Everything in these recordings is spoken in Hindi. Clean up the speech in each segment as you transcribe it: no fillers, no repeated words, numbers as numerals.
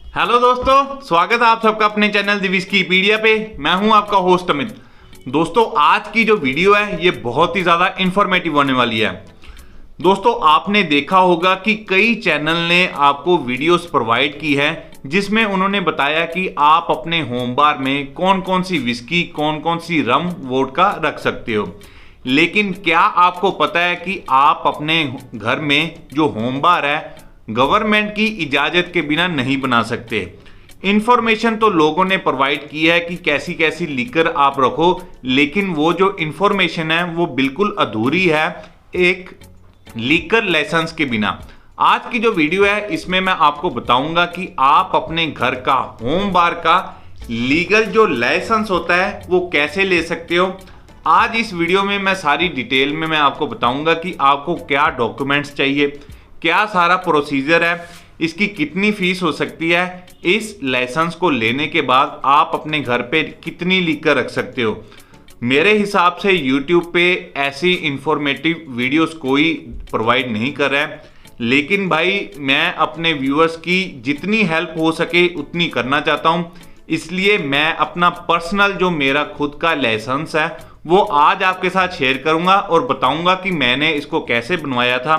हेलो दोस्तों, स्वागत है आप सबका अपने चैनल दिविस्कीपीडिया पे। मैं हूं आपका होस्ट अमित। दोस्तों, आज की जो वीडियो है ये बहुत ही ज़्यादा इंफॉर्मेटिव होने वाली है। दोस्तों, आपने देखा होगा कि कई चैनल ने आपको वीडियोस प्रोवाइड की है जिसमें उन्होंने बताया कि आप अपने होम बार में कौन कौन सी विस्की, कौन कौन सी रम, वोडका रख सकते हो। लेकिन क्या आपको पता है कि आप अपने घर में जो होम बार है गवर्नमेंट की इजाजत के बिना नहीं बना सकते। इंफॉर्मेशन तो लोगों ने प्रोवाइड की है कि कैसी कैसी लीकर आप रखो, लेकिन वो जो इंफॉर्मेशन है वो बिल्कुल अधूरी है एक लीकर लाइसेंस के बिना। आज की जो वीडियो है इसमें मैं आपको बताऊंगा कि आप अपने घर का होम बार का लीगल जो लाइसेंस होता है वो कैसे ले सकते हो। आज इस वीडियो में मैं सारी डिटेल में मैं आपको बताऊंगा कि आपको क्या डॉक्यूमेंट्स चाहिए, क्या सारा प्रोसीजर है, इसकी कितनी फीस हो सकती है, इस लाइसेंस को लेने के बाद आप अपने घर पे कितनी लीकर रख सकते हो। मेरे हिसाब से YouTube पे ऐसी इंफॉर्मेटिव वीडियोस कोई प्रोवाइड नहीं कर रहा है, लेकिन भाई मैं अपने व्यूअर्स की जितनी हेल्प हो सके उतनी करना चाहता हूँ। इसलिए मैं अपना पर्सनल जो मेरा खुद का लाइसेंस है वो आज आपके साथ शेयर करूँगा और बताऊँगा कि मैंने इसको कैसे बनवाया था,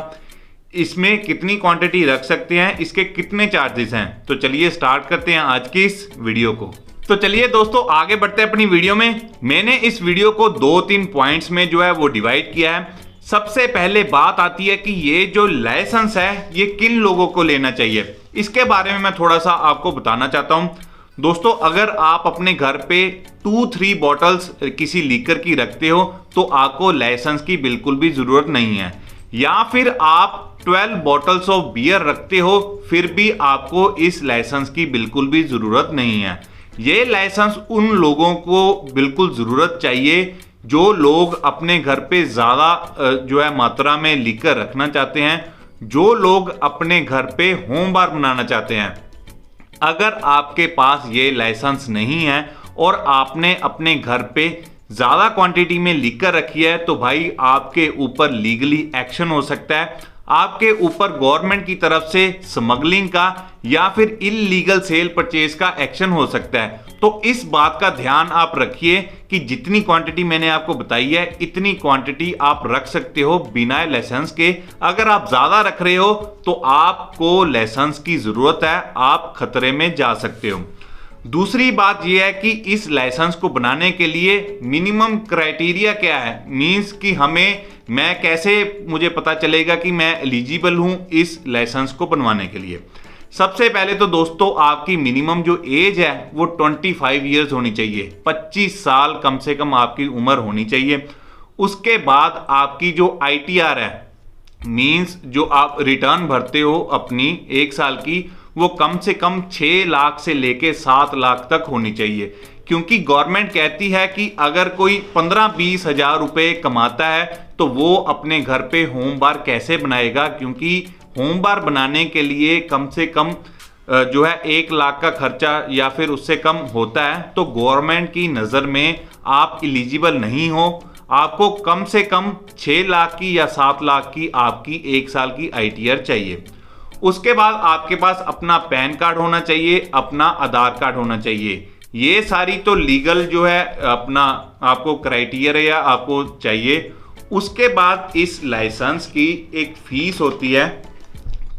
इसमें कितनी क्वांटिटी रख सकते हैं, इसके कितने चार्जेस हैं। तो चलिए स्टार्ट करते हैं आज की इस वीडियो को। तो चलिए दोस्तों आगे बढ़ते हैं अपनी वीडियो में। मैंने इस वीडियो को 2-3 पॉइंट्स में जो है वो डिवाइड किया है। सबसे पहले बात आती है कि ये जो लाइसेंस है ये किन लोगों को लेना चाहिए, इसके बारे में मैं थोड़ा सा आपको बताना चाहता हूं। दोस्तों, अगर आप अपने घर पे 2-3 बॉटल्स किसी लीकर की रखते हो तो आपको लाइसेंस की बिल्कुल भी जरूरत नहीं है, या फिर आप 12 बॉटल्स ऑफ बियर रखते हो फिर भी आपको इस लाइसेंस की बिल्कुल भी जरूरत नहीं है। ये लाइसेंस उन लोगों को बिल्कुल जरूरत चाहिए जो लोग अपने घर पे ज्यादा जो है मात्रा में लीकर रखना चाहते हैं, जो लोग अपने घर पे होम बार बनाना चाहते हैं। अगर आपके पास ये लाइसेंस नहीं है और आपने अपने घर पे ज्यादा क्वांटिटी में लीकर रखी है तो भाई आपके ऊपर लीगली एक्शन हो सकता है। आपके ऊपर गवर्नमेंट की तरफ से स्मगलिंग का या फिर इलीगल सेल परचेज का एक्शन हो सकता है। तो इस बात का ध्यान आप रखिए कि जितनी क्वांटिटी मैंने आपको बताई है इतनी क्वांटिटी आप रख सकते हो बिना लाइसेंस के। अगर आप ज्यादा रख रहे हो तो आपको लाइसेंस की जरूरत है, आप खतरे में जा सकते हो। दूसरी बात यह है कि इस लाइसेंस को बनाने के लिए मिनिमम क्राइटेरिया क्या है, मींस कि मैं कैसे मुझे पता चलेगा कि मैं एलिजिबल हूं इस लाइसेंस को बनवाने के लिए। सबसे पहले तो दोस्तों आपकी मिनिमम जो एज है वो 25 ईयर्स होनी चाहिए, 25 साल कम से कम आपकी उम्र होनी चाहिए। उसके बाद आपकी जो ITR है, मींस जो आप रिटर्न भरते हो अपनी 1 साल की, वो कम से कम 6 लाख से लेके 7 लाख तक होनी चाहिए। क्योंकि गवर्नमेंट कहती है कि अगर कोई 15-20 हजार रुपए कमाता है तो वो अपने घर पे होम बार कैसे बनाएगा, क्योंकि होम बार बनाने के लिए कम से कम जो है 1 लाख का खर्चा या फिर उससे कम होता है। तो गवर्नमेंट की नज़र में आप एलिजिबल नहीं हो, आपको कम से कम 6 लाख की या 7 लाख की आपकी 1 साल की ITR चाहिए। उसके बाद आपके पास अपना पैन कार्ड होना चाहिए, अपना आधार कार्ड होना चाहिए। ये सारी तो लीगल जो है अपना आपको क्राइटेरिया आपको चाहिए। उसके बाद इस लाइसेंस की एक फीस होती है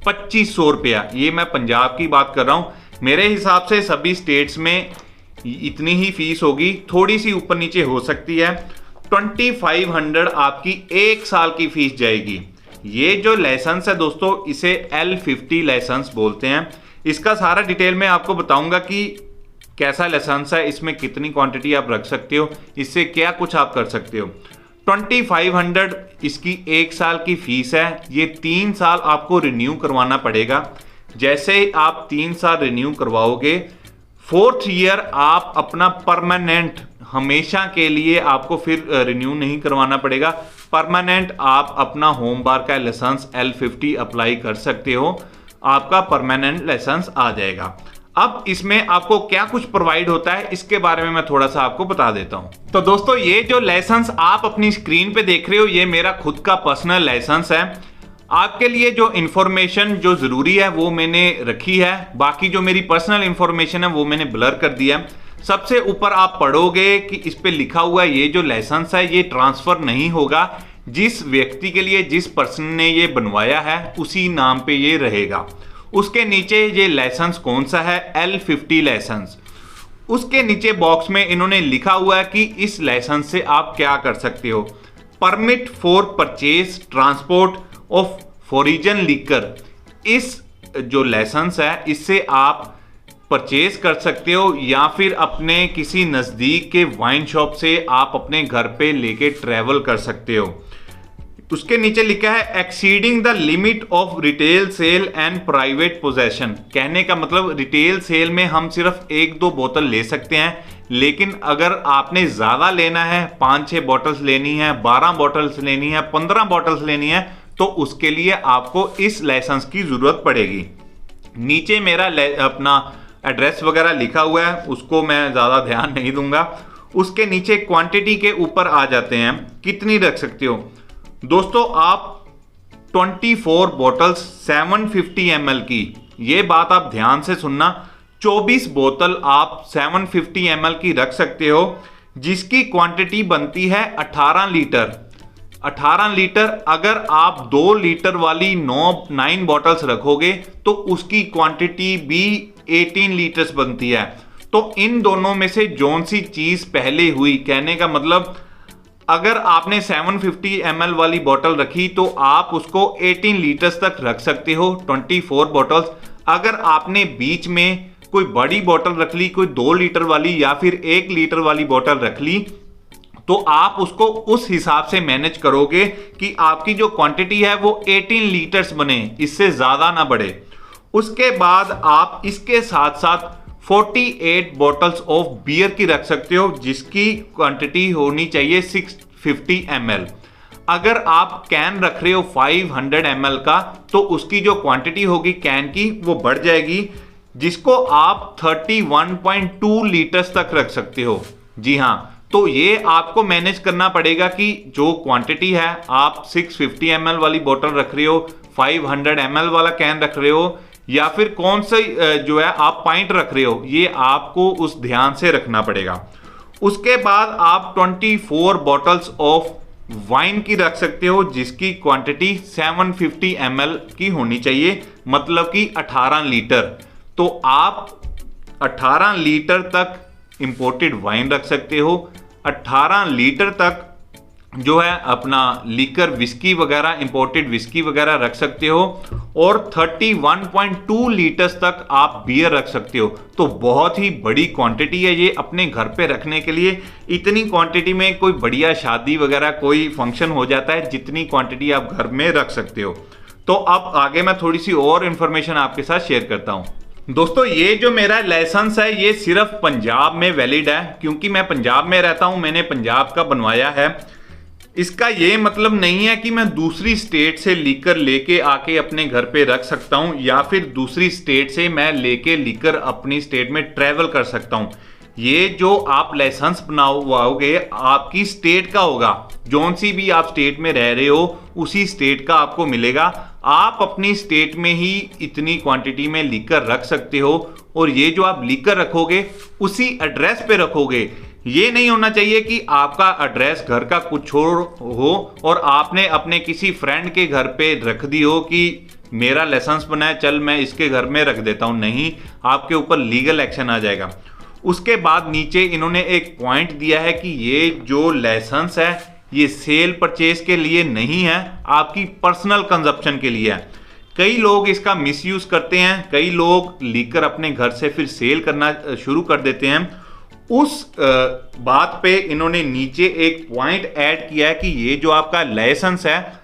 2500 रुपया। ये मैं पंजाब की बात कर रहा हूँ, मेरे हिसाब से सभी स्टेट्स में इतनी ही फीस होगी, थोड़ी सी ऊपर नीचे हो सकती है। 2500 आपकी 1 साल की फीस जाएगी। ये जो लाइसेंस है दोस्तों इसे L50 लाइसेंस बोलते हैं। इसका सारा डिटेल में आपको बताऊंगा कि कैसा लाइसेंस है, इसमें कितनी क्वांटिटी आप रख सकते हो, इससे क्या कुछ आप कर सकते हो। 2500 इसकी 1 साल की फीस है। ये 3 साल आपको रिन्यू करवाना पड़ेगा। जैसे ही आप 3 साल रिन्यू करवाओगे, 4th ईयर आप अपना परमानेंट हमेशा के लिए आपको फिर रिन्यू नहीं करवाना पड़ेगा। परमानेंट आप अपना होम बार का लाइसेंस L50 अप्लाई कर सकते हो, आपका परमानेंट लाइसेंस आ जाएगा। अब इसमें आपको क्या कुछ प्रोवाइड होता है इसके बारे में मैं थोड़ा सा आपको बता देता हूं। तो दोस्तों, ये जो लाइसेंस आप अपनी स्क्रीन पे देख रहे हो ये मेरा खुद का पर्सनल लाइसेंस है। आपके लिए जो इंफॉर्मेशन जो जरूरी है वो मैंने रखी है, बाकी जो मेरी पर्सनल इंफॉर्मेशन है वो मैंने ब्लर कर दिया है। सबसे ऊपर आप पढ़ोगे कि इस पे लिखा हुआ है ये जो लाइसेंस है ये ट्रांसफर नहीं होगा, जिस व्यक्ति के लिए जिस पर्सन ने ये बनवाया है उसी नाम पे ये रहेगा। उसके नीचे ये लाइसेंस कौन सा है, L50 लाइसेंस। उसके नीचे बॉक्स में इन्होंने लिखा हुआ है कि इस लाइसेंस से आप क्या कर सकते हो। Permit for purchase transport of foreign liquor, इस जो लाइसेंस है इससे आप परचेज कर सकते हो या फिर अपने किसी नज़दीक के वाइन शॉप से आप अपने घर पे लेके ट्रैवल कर सकते हो। उसके नीचे लिखा है exceeding the limit of retail sale and private possession. कहने का मतलब रिटेल सेल में हम सिर्फ 1-2 बोतल ले सकते हैं, लेकिन अगर आपने ज़्यादा लेना है, 5-6 बॉटल्स लेनी है, 12 बॉटल्स लेनी है, 15 बॉटल्स लेनी है, तो उसके लिए आपको इस लाइसेंस की ज़रूरत पड़ेगी। नीचे मेरा अपना एड्रेस वगैरह लिखा हुआ है, उसको मैं ज़्यादा ध्यान नहीं दूंगा। उसके नीचे क्वांटिटी के ऊपर आ जाते हैं, कितनी रख सकते हो। दोस्तों आप 24 बॉटल्स 750 ml की, ये बात आप ध्यान से सुनना, 24 बोतल आप 750 ml की रख सकते हो, जिसकी क्वांटिटी बनती है 18 लीटर। 18 लीटर अगर आप 2 लीटर वाली 9 बॉटल्स रखोगे तो उसकी क्वांटिटी भी 18 लीटर्स बनती है। तो इन दोनों में से जौन सी चीज पहले हुई, कहने का मतलब अगर आपने 750 ml वाली बोतल रखी तो आप उसको 18 लीटर्स तक रख सकते हो, 24 बोतल्स। अगर आपने बीच में कोई बड़ी बोतल रख ली, कोई 2 लीटर वाली या फिर 1 लीटर वाली बोतल रख ली, तो आप उसको उस हिसाब से मैनेज करोगे कि आपकी जो क्वांटिटी है वो 18 लीटर्स बने, इससे ज्यादा ना बढ़े। उसके बाद आप इसके साथ साथ 48 बॉटल्स ऑफ बियर की रख सकते हो, जिसकी क्वांटिटी होनी चाहिए 650 ml। अगर आप कैन रख रहे हो 500 ml का, तो उसकी जो क्वांटिटी होगी कैन की वो बढ़ जाएगी, जिसको आप 31.2 लीटर्स तक रख सकते हो। जी हाँ, तो ये आपको मैनेज करना पड़ेगा कि जो क्वांटिटी है, आप 650 ml वाली बोतल रख रहे हो, 500 ml वाला कैन रख रहे हो, या फिर कौन सा जो है आप पाइंट रख रहे हो, ये आपको उस ध्यान से रखना पड़ेगा। उसके बाद आप 24 बॉटल्स ऑफ वाइन की रख सकते हो, जिसकी क्वांटिटी 750 ml की होनी चाहिए, मतलब कि 18 लीटर। तो आप 18 लीटर तक इंपोर्टेड वाइन रख सकते हो, 18 लीटर तक जो है अपना लीकर विस्की वगैरह, इंपोर्टेड विस्की वगैरह रख सकते हो, और 31.2 लीटर्स तक आप बियर रख सकते हो। तो बहुत ही बड़ी क्वांटिटी है ये अपने घर पे रखने के लिए। इतनी क्वांटिटी में कोई बढ़िया शादी वगैरह कोई फंक्शन हो जाता है, जितनी क्वांटिटी आप घर में रख सकते हो। तो अब आगे मैं थोड़ी सी और इंफॉर्मेशन आपके साथ शेयर करता हूँ। दोस्तों ये जो मेरा लाइसेंस है ये सिर्फ पंजाब में वैलिड है, क्योंकि मैं पंजाब में रहता हूँ, मैंने पंजाब का बनवाया है। इसका ये मतलब नहीं है कि मैं दूसरी स्टेट से लीकर लेके आके अपने घर पे रख सकता हूं, या फिर दूसरी स्टेट से मैं लेके लीकर अपनी स्टेट में ट्रैवल कर सकता हूं। ये जो आप लाइसेंस बनवाओगे आपकी स्टेट का होगा, जौन सी भी आप स्टेट में रह रहे हो उसी स्टेट का आपको मिलेगा। आप अपनी स्टेट में ही इतनी क्वांटिटी में लीकर रख सकते हो, और ये जो आप लीकर रखोगे उसी एड्रेस पे रखोगे। ये नहीं होना चाहिए कि आपका एड्रेस घर का कुछ और हो और आपने अपने किसी फ्रेंड के घर पे रख दी हो कि मेरा लाइसेंस बना है, चल मैं इसके घर में रख देता हूं। नहीं, आपके ऊपर लीगल एक्शन आ जाएगा। उसके बाद नीचे इन्होंने एक पॉइंट दिया है कि ये जो लाइसेंस है ये सेल परचेज के लिए नहीं है, आपकी पर्सनल कंजप्शन के लिए है। कई लोग इसका मिसयूज करते हैं, कई लोग लीकर अपने घर से फिर सेल करना शुरू कर देते हैं। उस बात पे इन्होंने नीचे एक पॉइंट ऐड किया है कि ये जो आपका लाइसेंस है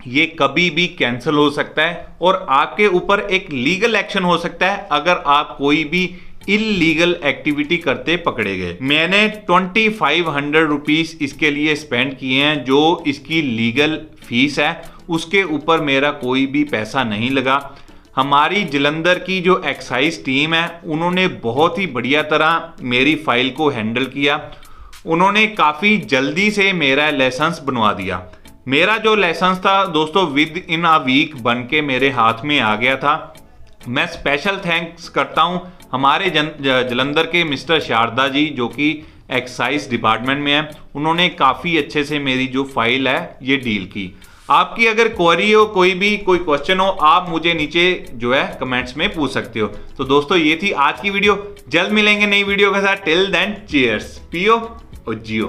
ये कभी भी कैंसिल हो सकता है और आपके ऊपर एक लीगल एक्शन हो सकता है अगर आप कोई भी इलीगल एक्टिविटी करते पकड़े गए। मैंने 2500 रुपीस इसके लिए स्पेंड किए हैं, जो इसकी लीगल फीस है, उसके ऊपर मेरा कोई भी पैसा नहीं लगा। हमारी जलंधर की जो एक्साइज टीम है उन्होंने बहुत ही बढ़िया तरह मेरी फाइल को हैंडल किया। उन्होंने काफ़ी जल्दी से मेरा लाइसेंस बनवा दिया। मेरा जो लाइसेंस था दोस्तों विद इन अ वीक बन के मेरे हाथ में आ गया था। मैं स्पेशल थैंक्स करता हूं हमारे जलंधर के मिस्टर शारदा जी, जो कि एक्साइज डिपार्टमेंट में है। उन्होंने काफ़ी अच्छे से मेरी जो फाइल है ये डील की। आपकी अगर क्वेरी हो, कोई क्वेश्चन हो, आप मुझे नीचे जो है कमेंट्स में पूछ सकते हो। तो दोस्तों ये थी आज की वीडियो, जल्द मिलेंगे नई वीडियो के साथ। टिल देन चीयर्स, पियो और जियो।